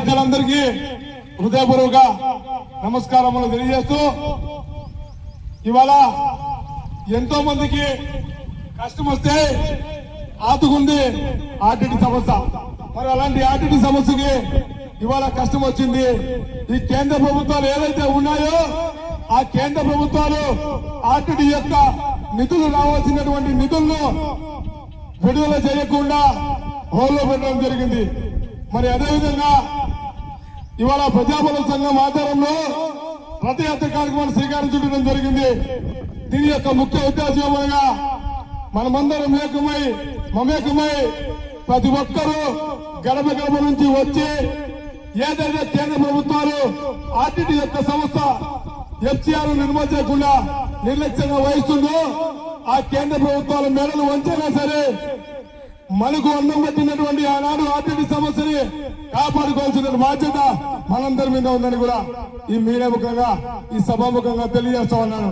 పెద్దలందరికీ హృదయపూర్వక నమస్కారములు తెలియజేస్తూ ఇవాళ ఎంతో మందికి కష్టం వస్తే ఆదుకుంది ఆర్టీటీ సంస్థ. మరి అలాంటి ఆర్టీటీ సంస్థకి ఇవాళ కష్టం వచ్చింది. ఈ కేంద్ర ప్రభుత్వాలు ఏదైతే ఉన్నాయో ఆ కేంద్ర ప్రభుత్వాలు ఆర్టీటీ యొక్క నిధులు రావాల్సినటువంటి నిధులను విడుదల చేయకుండా హోల్లో పెట్టడం జరిగింది. మరి అదేవిధంగా ఇవాళ ప్రజాబల సంఘం ఆధ్వర్యంలో రథయాత్ర కార్యక్రమాన్ని శ్రీకారం చుట్టడం జరిగింది. దీని యొక్క ముఖ్య ఉద్దేశంగా మనమందరం మమేకమై ప్రతి ఒక్కరూ గడప గడప నుంచి వచ్చి ఏదైతే కేంద్ర ప్రభుత్వాలు ఆర్టీటీ యొక్క సంస్థ ఎఫ్సీఆర్ నిర్మల్ చేయకుండా నిర్లక్ష్యంగా వహిస్తుందో ఆ కేంద్ర ప్రభుత్వాల మేడలు వంచైనా సరే మనకు అన్నం పెట్టినటువంటి ఆనాడు ఆర్టీటీ సమస్యని కాపాడుకోవాల్సిన బాధ్యత మనందరి మీద ఉందని కూడా ఈ మీడియా ముఖంగా ఈ సభాముఖంగా తెలియజేస్తా ఉన్నాను.